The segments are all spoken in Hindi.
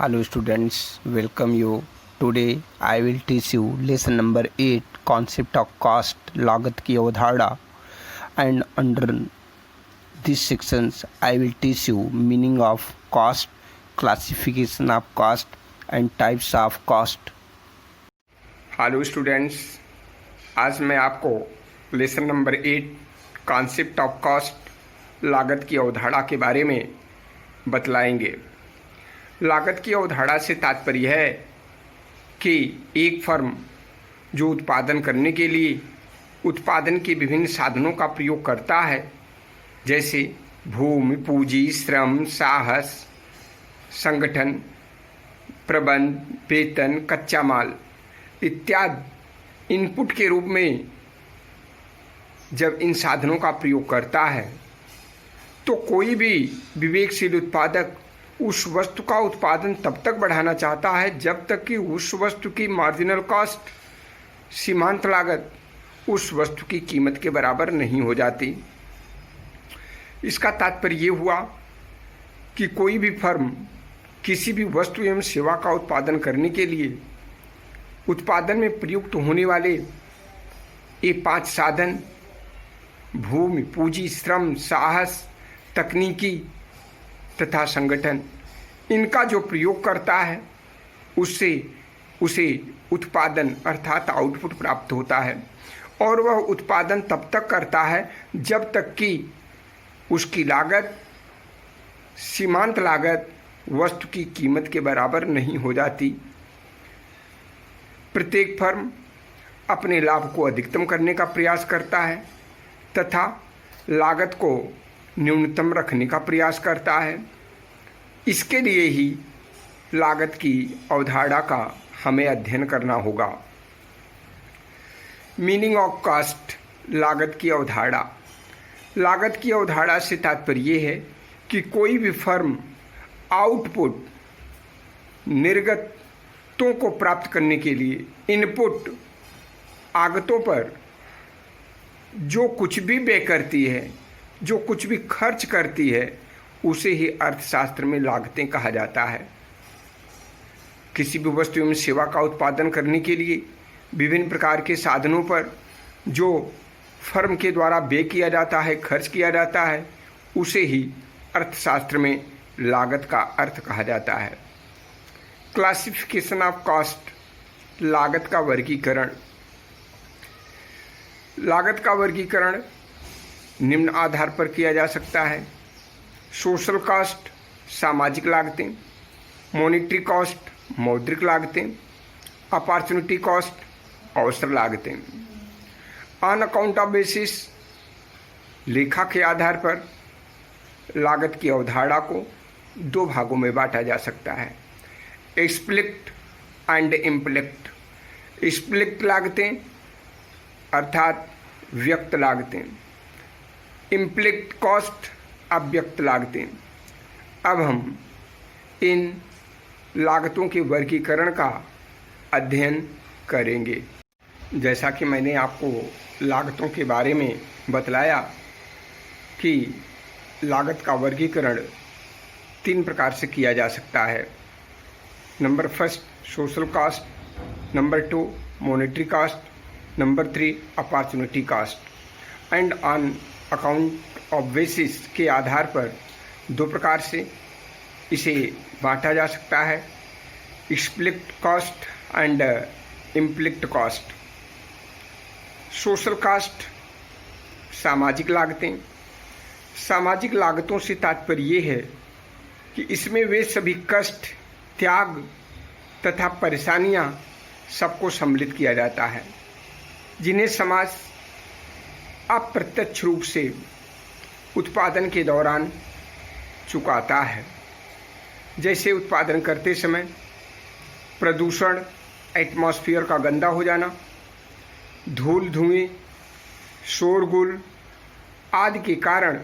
Hello students, welcome you. Today I will teach you lesson number 8 concept of cost लागत की अवधारणा and under these sections I will teach you meaning of cost, classification of cost and types of cost. Hello students, आज मैं आपको lesson number 8 concept of cost लागत की अवधारणा के बारे में बतलाएंगे। लागत की अवधारणा से तात्पर्य है कि एक फर्म जो उत्पादन करने के लिए उत्पादन के विभिन्न साधनों का प्रयोग करता है, जैसे भूमि, पूंजी, श्रम, साहस, संगठन, प्रबंध, वेतन, कच्चा माल इत्यादि इनपुट के रूप में जब इन साधनों का प्रयोग करता है तो कोई भी विवेकशील उत्पादक उस वस्तु का उत्पादन तब तक बढ़ाना चाहता है जब तक कि उस वस्तु की मार्जिनल कॉस्ट, सीमांत लागत उस वस्तु की कीमत के बराबर नहीं हो जाती। इसका तात्पर्य ये हुआ कि कोई भी फर्म किसी भी वस्तु एवं सेवा का उत्पादन करने के लिए उत्पादन में प्रयुक्त होने वाले ये 5 साधन भूमि, पूंजी, श्रम, साहस, तकनीकी तथा संगठन, इनका जो प्रयोग करता है उससे उसे उत्पादन अर्थात आउटपुट प्राप्त होता है और वह उत्पादन तब तक करता है जब तक कि उसकी लागत, सीमांत लागत वस्तु की कीमत के बराबर नहीं हो जाती। प्रत्येक फर्म अपने लाभ को अधिकतम करने का प्रयास करता है तथा लागत को न्यूनतम रखने का प्रयास करता है। इसके लिए ही लागत की अवधारणा का हमें अध्ययन करना होगा। मीनिंग ऑफ कॉस्ट, लागत की अवधारणा। लागत की अवधारणा से तात्पर्य है कि कोई भी फर्म आउटपुट, निर्गतों को प्राप्त करने के लिए इनपुट, आगतों पर जो कुछ भी व्यय करती है, जो कुछ भी खर्च करती है, उसे ही अर्थशास्त्र में लागतें कहा जाता है। किसी भी वस्तु एवं सेवा का उत्पादन करने के लिए विभिन्न प्रकार के साधनों पर जो फर्म के द्वारा व्यय किया जाता है, खर्च किया जाता है, उसे ही अर्थशास्त्र में लागत का अर्थ कहा जाता है। क्लासिफिकेशन ऑफ कॉस्ट, लागत का वर्गीकरण। लागत का वर्गीकरण निम्न आधार पर किया जा सकता है। सोशल कॉस्ट, सामाजिक लागतें। मॉनेटरी कॉस्ट, मौद्रिक लागतें। अपॉर्चुनिटी कॉस्ट, अवसर लागतें। ऑन अकाउंट ऑफ बेसिस, लेखा के आधार पर लागत की अवधारणा को 2 भागों में बांटा जा सकता है, एक्सप्लिक्ट एंड इम्प्लिक्ट। एक्सप्लिक्ट लागतें अर्थात व्यक्त लागतें, इम्प्लिक्ट कॉस्ट अव्यक्त लागतें। अब हम इन लागतों के वर्गीकरण का अध्ययन करेंगे। जैसा कि मैंने आपको लागतों के बारे में बतलाया कि लागत का वर्गीकरण 3 प्रकार से किया जा सकता है। Number 1 social cost, number 2 monetary cost, number 3 opportunity cost. And on account of basis के आधार पर 2 प्रकार से इसे बांटा जा सकता है, explicit cost and implicit cost. Social cost, सामाजिक लागतें। सामाजिक लागतों से तात्पर्य ये है कि इसमें वे सभी कष्ट, त्याग तथा परेशानियां सबको सम्मिलित किया जाता है जिन्हें समाज अप्रत्यक्ष रूप से उत्पादन के दौरान चुकाता है। जैसे उत्पादन करते समय प्रदूषण, एटमॉस्फेयर का गंदा हो जाना, धूल, धुएं, शोरगुल आदि के कारण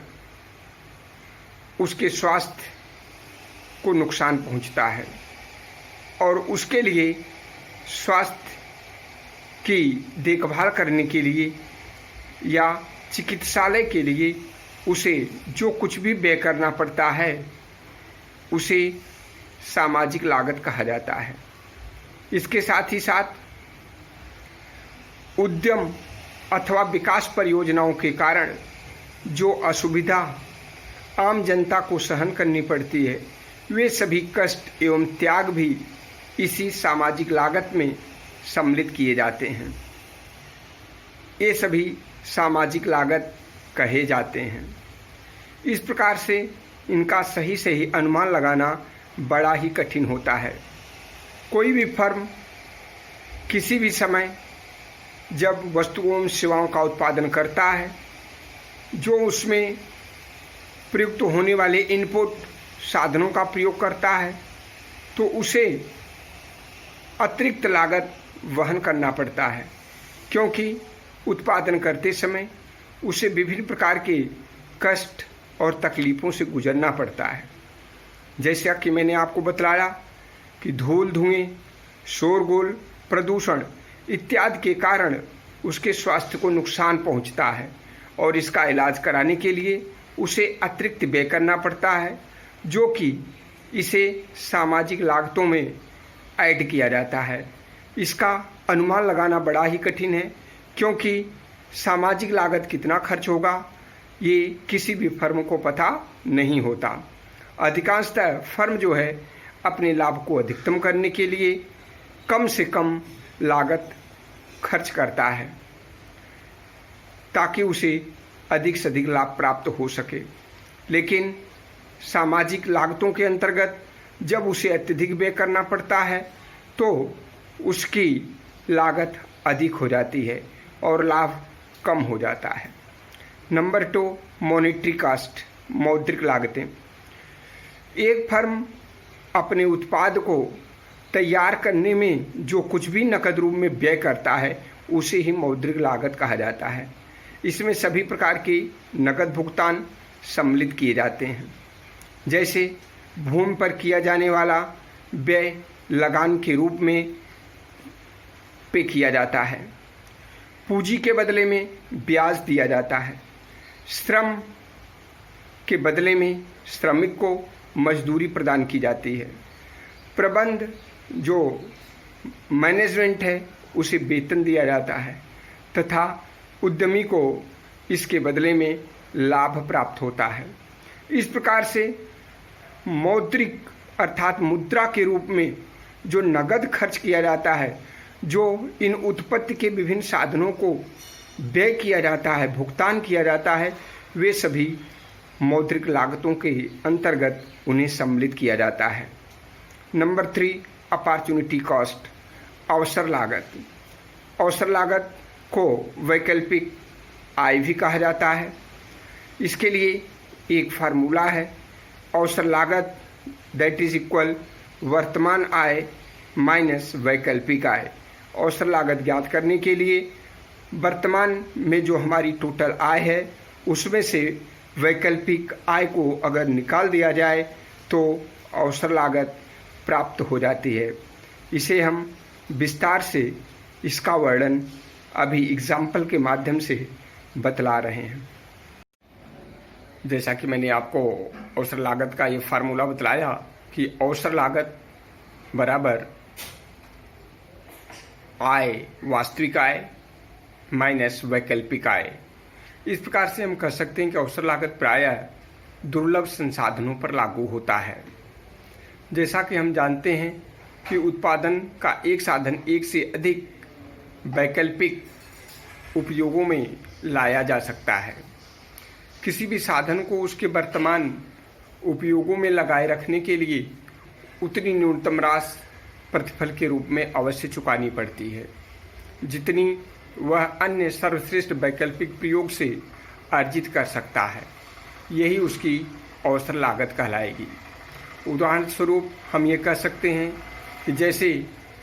उसके स्वास्थ्य को नुकसान पहुंचता है और उसके लिए स्वास्थ्य की देखभाल करने के लिए या चिकित्सालय के लिए उसे जो कुछ भी व्यय करना पड़ता है उसे सामाजिक लागत कहा जाता है। इसके साथ ही साथ उद्यम अथवा विकास परियोजनाओं के कारण जो असुविधा आम जनता को सहन करनी पड़ती है, वे सभी कष्ट एवं त्याग भी इसी सामाजिक लागत में सम्मिलित किए जाते हैं। ये सभी सामाजिक लागत कहे जाते हैं। इस प्रकार से इनका सही सही अनुमान लगाना बड़ा ही कठिन होता है। कोई भी फर्म किसी भी समय जब वस्तुओं एवं सेवाओं का उत्पादन करता है, जो उसमें प्रयुक्त होने वाले इनपुट साधनों का प्रयोग करता है, तो उसे अतिरिक्त लागत वहन करना पड़ता है, क्योंकि उत्पादन करते समय उसे विभिन्न प्रकार के कष्ट और तकलीफ़ों से गुजरना पड़ता है। जैसा कि मैंने आपको बतलाया कि धूल, धुएं, शोरगुल, प्रदूषण इत्यादि के कारण उसके स्वास्थ्य को नुकसान पहुंचता है और इसका इलाज कराने के लिए उसे अतिरिक्त व्यय करना पड़ता है, जो कि इसे सामाजिक लागतों में ऐड किया जाता है। इसका अनुमान लगाना बड़ा ही कठिन है, क्योंकि सामाजिक लागत कितना खर्च होगा ये किसी भी फर्म को पता नहीं होता। अधिकांशतः फर्म जो है अपने लाभ को अधिकतम करने के लिए कम से कम लागत खर्च करता है, ताकि उसे अधिक से अधिक लाभ प्राप्त हो सके। लेकिन सामाजिक लागतों के अंतर्गत जब उसे अत्यधिक व्यय करना पड़ता है तो उसकी लागत अधिक हो जाती है और लाभ कम हो जाता है। नंबर 2, मॉनेटरी कास्ट, मौद्रिक लागतें। एक फर्म अपने उत्पाद को तैयार करने में जो कुछ भी नकद रूप में व्यय करता है उसे ही मौद्रिक लागत कहा जाता है। इसमें सभी प्रकार के नकद भुगतान सम्मिलित किए जाते हैं, जैसे भूमि पर किया जाने वाला व्यय लगान के रूप में पे किया जाता है, पूंजी के बदले में ब्याज दिया जाता है, श्रम के बदले में श्रमिक को मजदूरी प्रदान की जाती है, प्रबंध जो मैनेजमेंट है उसे वेतन दिया जाता है तथा उद्यमी को इसके बदले में लाभ प्राप्त होता है। इस प्रकार से मौद्रिक अर्थात मुद्रा के रूप में जो नगद खर्च किया जाता है, जो इन उत्पत्ति के विभिन्न साधनों को व्यय किया जाता है, भुगतान किया जाता है, वे सभी मौद्रिक लागतों के अंतर्गत उन्हें सम्मिलित किया जाता है। नंबर 3, अपॉर्चुनिटी कॉस्ट, अवसर लागत। अवसर लागत को वैकल्पिक आय भी कहा जाता है। इसके लिए एक फार्मूला है, अवसर लागत दैट इज इक्वल वर्तमान आय माइनस वैकल्पिक आय। अवसर लागत ज्ञात करने के लिए वर्तमान में जो हमारी टोटल आय है उसमें से वैकल्पिक आय को अगर निकाल दिया जाए तो अवसर लागत प्राप्त हो जाती है। इसे हम विस्तार से इसका वर्णन अभी एग्जाम्पल के माध्यम से बतला रहे हैं। जैसा कि मैंने आपको अवसर लागत का ये फार्मूला बतलाया कि अवसर लागत बराबर आय, वास्तविक आय माइनस वैकल्पिक आय। इस प्रकार से हम कह सकते हैं कि अवसर लागत प्रायः दुर्लभ संसाधनों पर लागू होता है। जैसा कि हम जानते हैं कि उत्पादन का एक साधन एक से अधिक वैकल्पिक उपयोगों में लाया जा सकता है। किसी भी साधन को उसके वर्तमान उपयोगों में लगाए रखने के लिए उतनी न्यूनतम राशि प्रतिफल के रूप में अवश्य चुकानी पड़ती है, जितनी वह अन्य सर्वश्रेष्ठ वैकल्पिक प्रयोग से अर्जित कर सकता है। यही उसकी अवसर लागत कहलाएगी। उदाहरण स्वरूप हम ये कह सकते हैं कि जैसे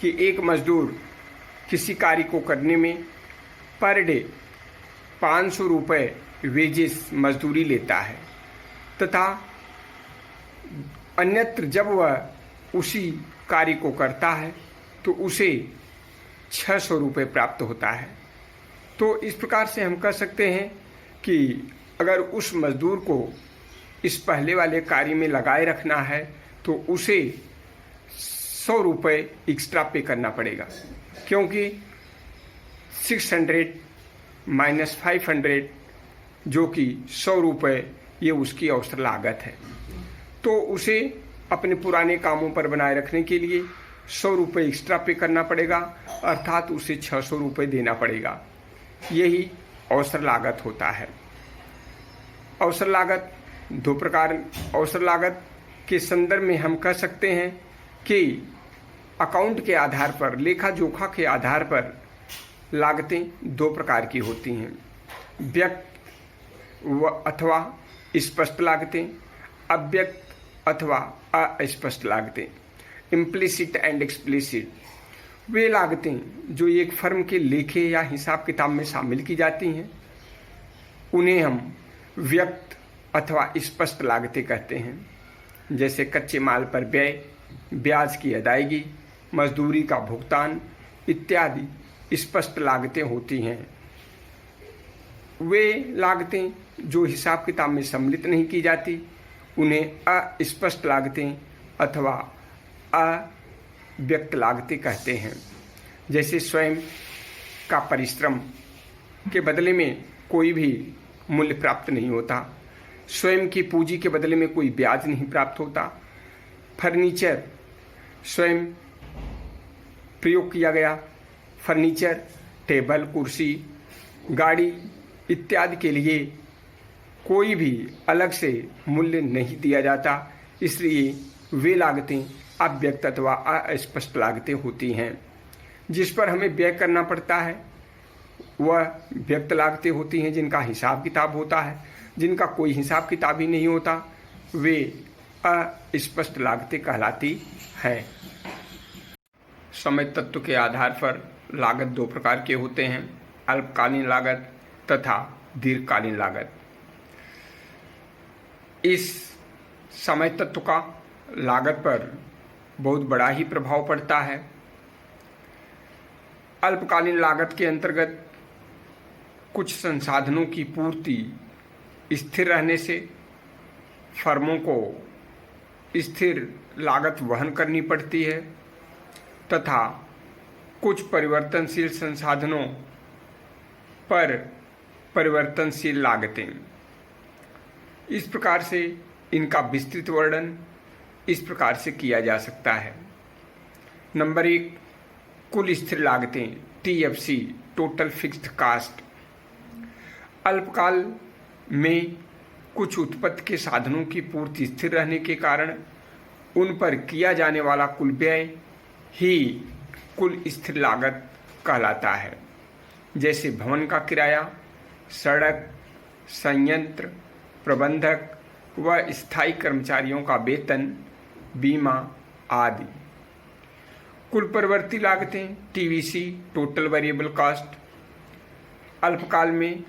कि एक मजदूर किसी कार्य को करने में पर डे 500 रुपये वेजेस मजदूरी लेता है तथा अन्यत्र जब वह उसी कार्य को करता है तो उसे 600 रुपये प्राप्त होता है। तो इस प्रकार से हम कह सकते हैं कि अगर उस मजदूर को इस पहले वाले कार्य में लगाए रखना है तो उसे ₹100 एक्स्ट्रा पे करना पड़ेगा, क्योंकि 600 माइनस 500 जो कि ₹100 ये उसकी अवसर लागत है। तो उसे अपने पुराने कामों पर बनाए रखने के लिए ₹100 एक्स्ट्रा पे करना पड़ेगा, अर्थात उसे ₹600 देना पड़ेगा। यही अवसर लागत होता है। अवसर लागत दो प्रकार, अवसर लागत के संदर्भ में हम कह सकते हैं कि अकाउंट के आधार पर, लेखा जोखा के आधार पर लागतें दो प्रकार की होती हैं, व्यक्त अथवा स्पष्ट लागतें, अव्यक्त अथवा अस्पष्ट लागतें, इम्प्लिसिट एंड एक्सप्लिसिट। वे लागतें जो एक फर्म के लेखे या हिसाब किताब में शामिल की जाती हैं उन्हें हम व्यक्त अथवा स्पष्ट लागतें कहते हैं। जैसे कच्चे माल पर व्यय, ब्याज की अदायगी, मजदूरी का भुगतान इत्यादि स्पष्ट लागतें होती हैं। वे लागतें जो हिसाब किताब में सम्मिलित नहीं की जाती उन्हें अस्पष्ट लागतें अथवा अव्यक्त लागतें कहते हैं। जैसे स्वयं का परिश्रम के बदले में कोई भी मूल्य प्राप्त नहीं होता, स्वयं की पूंजी के बदले में कोई ब्याज नहीं प्राप्त होता, फर्नीचर स्वयं प्रयोग किया गया फर्नीचर, टेबल, कुर्सी, गाड़ी इत्यादि के लिए कोई भी अलग से मूल्य नहीं दिया जाता, इसलिए वे लागतें अव्यक्त अथवा अस्पष्ट लागतें होती हैं। जिस पर हमें व्यय करना पड़ता है वह व्यक्त लागतें होती हैं, जिनका हिसाब किताब होता है। जिनका कोई हिसाब किताब ही नहीं होता वे अस्पष्ट लागतें कहलाती हैं। समय तत्व के आधार पर लागत दो प्रकार के होते हैं, अल्पकालीन लागत तथा दीर्घकालीन लागत। इस समय तत्व का लागत पर बहुत बड़ा ही प्रभाव पड़ता है। अल्पकालीन लागत के अंतर्गत कुछ संसाधनों की पूर्ति स्थिर रहने से फर्मों को स्थिर लागत वहन करनी पड़ती है तथा कुछ परिवर्तनशील संसाधनों पर परिवर्तनशील लागतें। इस प्रकार से इनका विस्तृत वर्णन इस प्रकार से किया जा सकता है। नंबर 1, कुल स्थिर लागतें TFC, टोटल फिक्स्ड कास्ट। अल्पकाल में कुछ उत्पत्ति के साधनों की पूर्ति स्थिर रहने के कारण उन पर किया जाने वाला कुल व्यय ही कुल स्थिर लागत कहलाता है। जैसे भवन का किराया, सड़क, संयंत्र, प्रबंधक व स्थायी कर्मचारियों का वेतन, बीमा आदि। कुल परिवर्ती लागतें TVC, टोटल वेरिएबल कास्ट। अल्पकाल में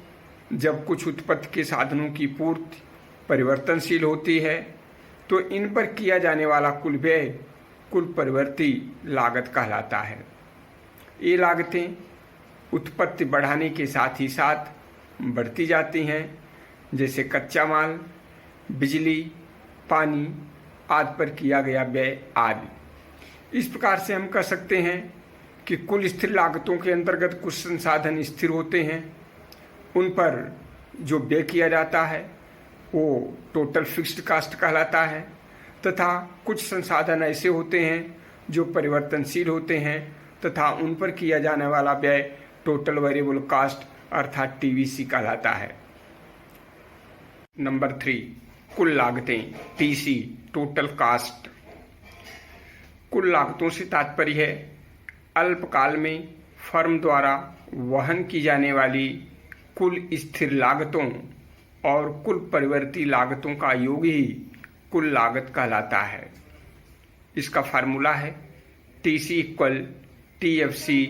जब कुछ उत्पत्ति के साधनों की पूर्ति परिवर्तनशील होती है तो इन पर किया जाने वाला कुल व्यय कुल परिवर्ती लागत कहलाता है। ये लागतें उत्पत्ति बढ़ाने के साथ ही साथ बढ़ती जाती हैं, जैसे कच्चा माल, बिजली, पानी आदि पर किया गया व्यय आदि। इस प्रकार से हम कह सकते हैं कि कुल स्थिर लागतों के अंतर्गत कुछ संसाधन स्थिर होते हैं, उन पर जो व्यय किया जाता है वो टोटल फिक्स्ड कास्ट कहलाता है, तथा कुछ संसाधन ऐसे होते हैं जो परिवर्तनशील होते हैं तथा उन पर किया जाने वाला व्यय टोटल वेरिएबल कास्ट अर्थात TVC कहलाता है। नंबर 3, कुल लागतें TC, टोटल कास्ट। कुल लागतों से तात्पर्य है अल्पकाल में फर्म द्वारा वहन की जाने वाली कुल स्थिर लागतों और कुल परिवर्ती लागतों का योग ही कुल लागत कहलाता है। इसका फार्मूला है TC equal TFC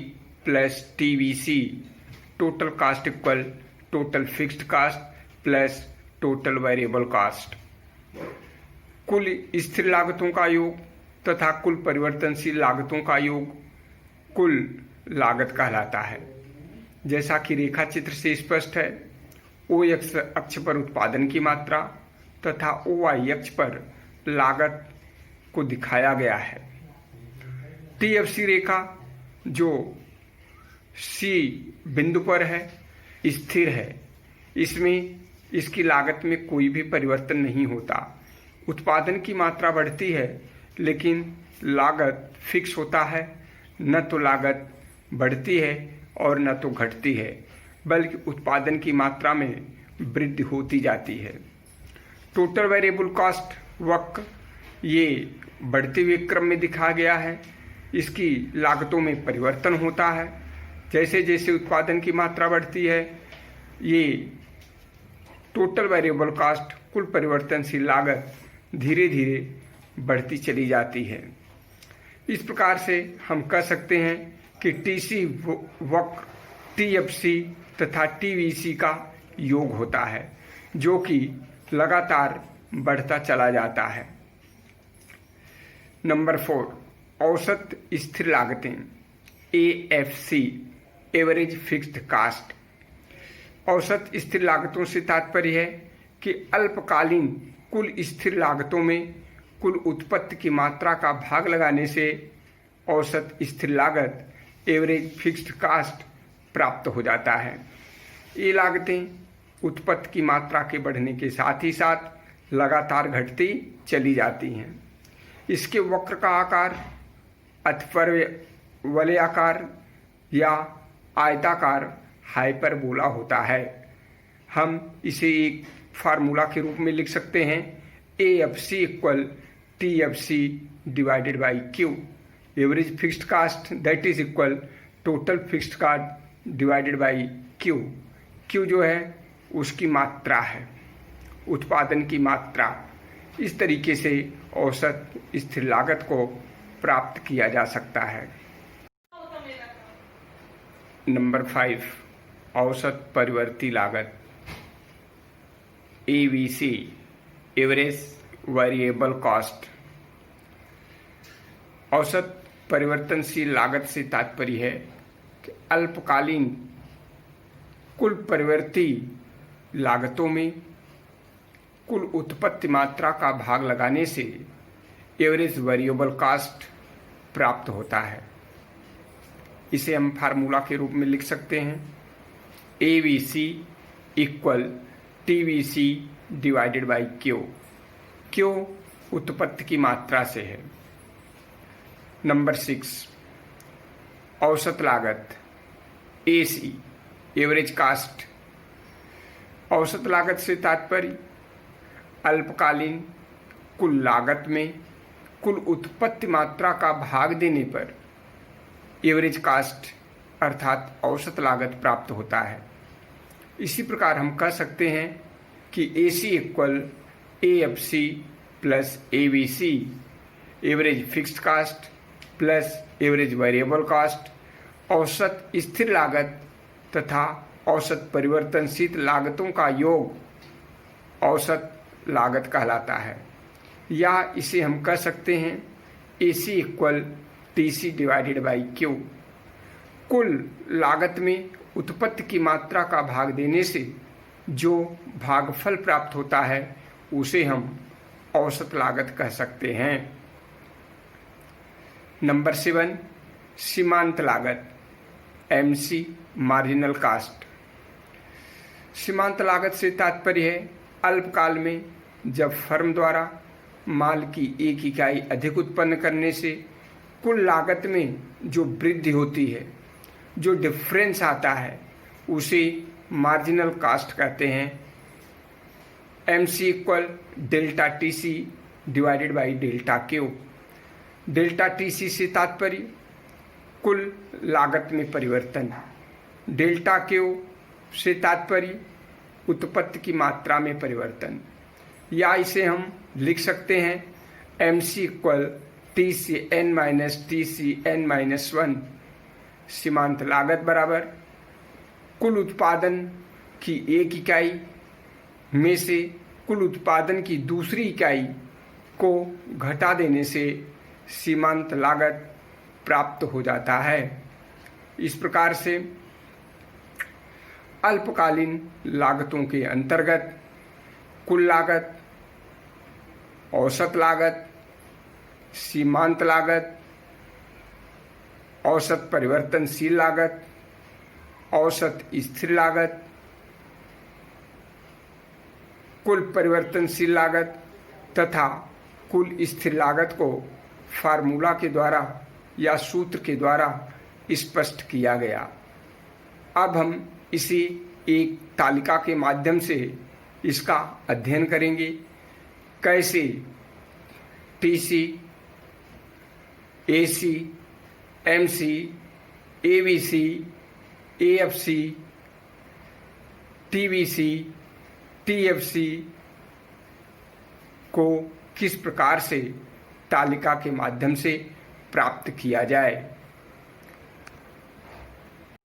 plus TVC, total cost equal total fixed cost plus total variable cost. कुल स्थिर लागतों का योग तथा कुल परिवर्तनशील लागतों का योग कुल लागत कहलाता है। जैसा कि रेखा चित्र से स्पष्ट है, OX अक्ष पर उत्पादन की मात्रा तथा OY अक्ष पर लागत को दिखाया गया है। TFC रेखा जो C बिंदु पर है स्थिर है, इसमें इसकी लागत में कोई भी परिवर्तन नहीं होता। उत्पादन की मात्रा बढ़ती है लेकिन लागत फिक्स होता है, न तो लागत बढ़ती है और न तो घटती है, बल्कि उत्पादन की मात्रा में वृद्धि होती जाती है। टोटल वेरिएबल कॉस्ट वक्र ये बढ़ते हुए क्रम में दिखा गया है। इसकी लागतों में परिवर्तन होता है, जैसे जैसे उत्पादन की मात्रा बढ़ती है ये टोटल वेरिएबल कॉस्ट कुल परिवर्तनशील लागत धीरे धीरे बढ़ती चली जाती है। इस प्रकार से हम कह सकते हैं कि TC वक्र TFC तथा TVC का योग होता है जो कि लगातार बढ़ता चला जाता है। नंबर 4, औसत स्थिर लागतें AFC एवरेज फिक्स्ड कास्ट। औसत स्थिर लागतों से तात्पर्य है कि अल्पकालीन कुल स्थिर लागतों में कुल उत्पत्ति की मात्रा का भाग लगाने से औसत स्थिर लागत एवरेज फिक्स्ड कास्ट प्राप्त हो जाता है। ये लागतें उत्पत्ति की मात्रा के बढ़ने के साथ ही साथ लगातार घटती चली जाती हैं। इसके वक्र का आकार अतिवलयाकार या आयताकार हाइपरबोला होता है। हम इसे एक फार्मूला के रूप में लिख सकते हैं AFC equal TFC divided by Q, average fixed cost that is equal total fixed cost divided by Q। Q जो है उसकी मात्रा है, उत्पादन की मात्रा। इस तरीके से औसत स्थिर लागत को प्राप्त किया जा सकता है। नंबर 5, औसत परिवर्ती लागत AVC एवरेज वेरिएबल कॉस्ट। औसत परिवर्तनशील लागत से तात्पर्य है कि अल्पकालीन कुल परिवर्ती लागतों में कुल उत्पत्ति मात्रा का भाग लगाने से एवरेज वेरिएबल कॉस्ट प्राप्त होता है। इसे हम फार्मूला के रूप में लिख सकते हैं AVC equal TVC divided by Q। Q उत्पत्ति की मात्रा से है। नंबर 6, औसत लागत AC एवरेज कास्ट। औसत लागत से तात्पर्य अल्पकालीन कुल लागत में कुल उत्पत्ति मात्रा का भाग देने पर एवरेज कास्ट अर्थात औसत लागत प्राप्त होता है। इसी प्रकार हम कह सकते हैं कि AC equal AFC plus AVC average fixed cost plus average variable cost औसत स्थिर लागत तथा औसत परिवर्तनशील लागतों का योग औसत लागत कहलाता है। या इसे हम कह सकते हैं AC equal TC divided by Q। कुल लागत में उत्पत्ति की मात्रा का भाग देने से जो भागफल प्राप्त होता है उसे हम औसत लागत कह सकते हैं। नंबर 7, सीमांत लागत MC मार्जिनल कास्ट। सीमांत लागत से तात्पर्य है अल्पकाल में जब फर्म द्वारा माल की एक इकाई अधिक उत्पन्न करने से कुल लागत में जो वृद्धि होती है, जो डिफरेंस आता है, उसे मार्जिनल कास्ट कहते हैं। MC equal delta TC divided by delta Q। Delta TC से तात्पर्य कुल लागत में परिवर्तन, डेल्टा Q से तात्पर्य उत्पत्ति की मात्रा में परिवर्तन। या इसे हम लिख सकते हैं MC equal TCN minus TCN minus 1। सीमांत लागत बराबर कुल उत्पादन की एक इकाई में से कुल उत्पादन की दूसरी इकाई को घटा देने से सीमांत लागत प्राप्त हो जाता है। इस प्रकार से अल्पकालीन लागतों के अंतर्गत कुल लागत, औसत लागत, सीमांत लागत औसत परिवर्तनशील लागत, औसत स्थिर लागत, कुल परिवर्तनशील लागत तथा कुल स्थिर लागत को फार्मूला के द्वारा या सूत्र के द्वारा स्पष्ट किया गया। अब हम इसी एक तालिका के माध्यम से इसका अध्ययन करेंगे। कैसे TC, AC, MC, ABC, AFC, TBC, TFC को किस प्रकार से तालिका के माध्यम से प्राप्त किया जाए।